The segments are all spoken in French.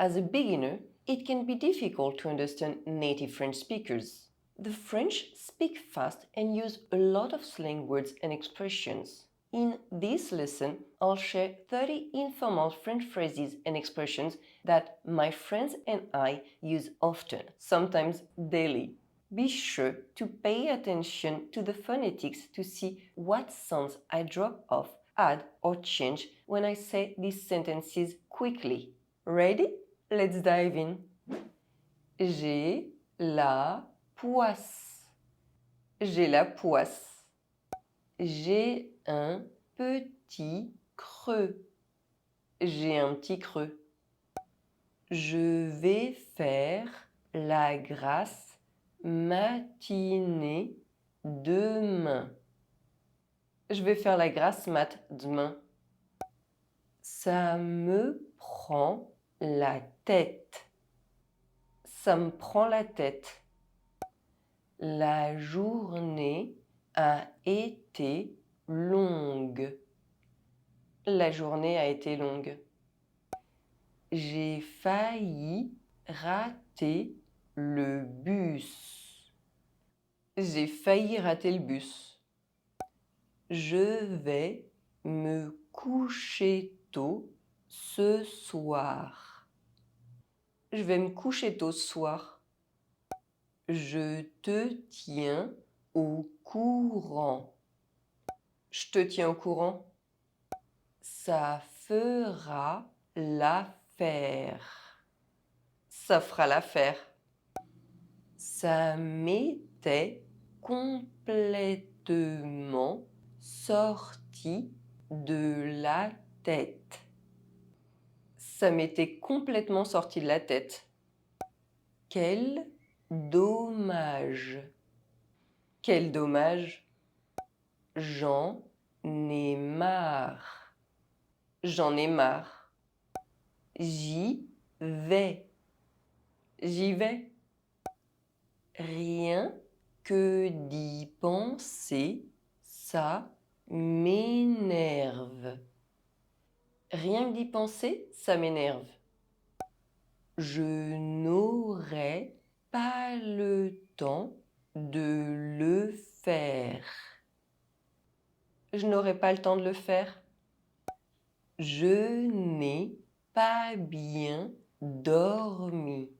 As a beginner, it can be difficult to understand native French speakers. The French speak fast and use a lot of slang words and expressions. In this lesson, I'll share 30 informal French phrases and expressions that my friends and I use often, sometimes daily. Be sure to pay attention to the phonetics to see what sounds I drop off, add, or change when I say these sentences quickly. Ready? Let's dive in. J'ai la poisse. J'ai la poisse. J'ai un petit creux. J'ai un petit creux. Je vais faire la grasse matinée demain. Je vais faire la grasse mat demain. Ça me prend la tête. Ça me prend la tête. La journée a été longue. La journée a été longue. J'ai failli rater le bus. J'ai failli rater le bus. Je vais me coucher tôt ce soir. Je vais me coucher tôt ce soir. Je te tiens au courant. Je te tiens au courant. Ça fera l'affaire. Ça fera l'affaire. Ça m'était complètement sorti de la tête. Ça m'était complètement sorti de la tête. Quel dommage. Quel dommage. J'en ai marre. J'en ai marre. J'y vais. J'y vais. Rien que d'y penser, ça m'énerve. Rien que d'y penser, ça m'énerve. Je n'aurai pas le temps de le faire. Je n'aurai pas le temps de le faire. Je n'ai pas bien dormi.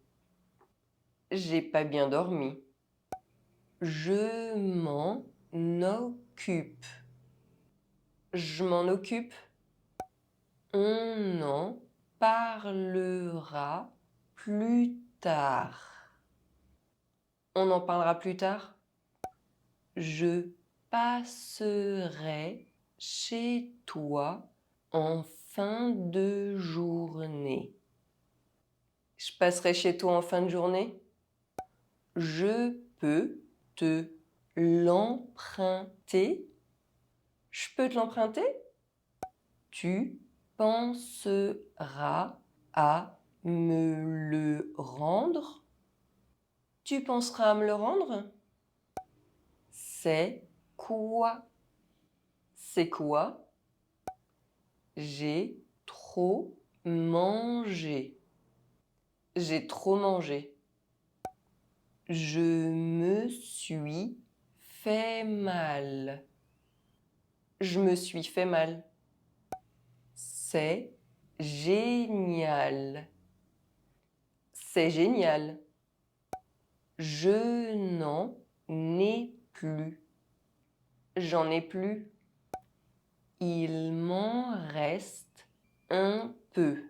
J'ai pas bien dormi. Je m'en occupe. Je m'en occupe. On en parlera plus tard. On en parlera plus tard. Je passerai chez toi en fin de journée. Je passerai chez toi en fin de journée. Je peux te l'emprunter. Je peux te l'emprunter? Tu penseras à me le rendre? Tu penseras à me le rendre? C'est quoi? C'est quoi? J'ai trop mangé. J'ai trop mangé. Je me suis fait mal. Je me suis fait mal. C'est génial. C'est génial. Je n'en ai plus. J'en ai plus. Il m'en reste un peu.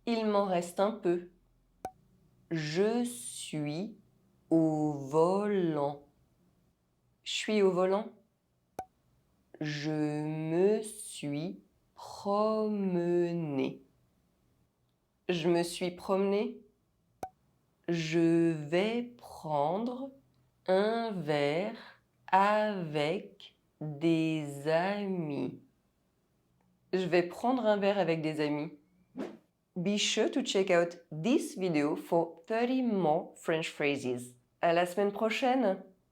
Il m'en reste un peu. Je suis au volant. Je suis au volant. Je me suis promené. Je me suis promené. Je vais prendre un verre avec des amis. Je vais prendre un verre avec des amis. Be sure to check out this video for 30 more French phrases. À la semaine prochaine!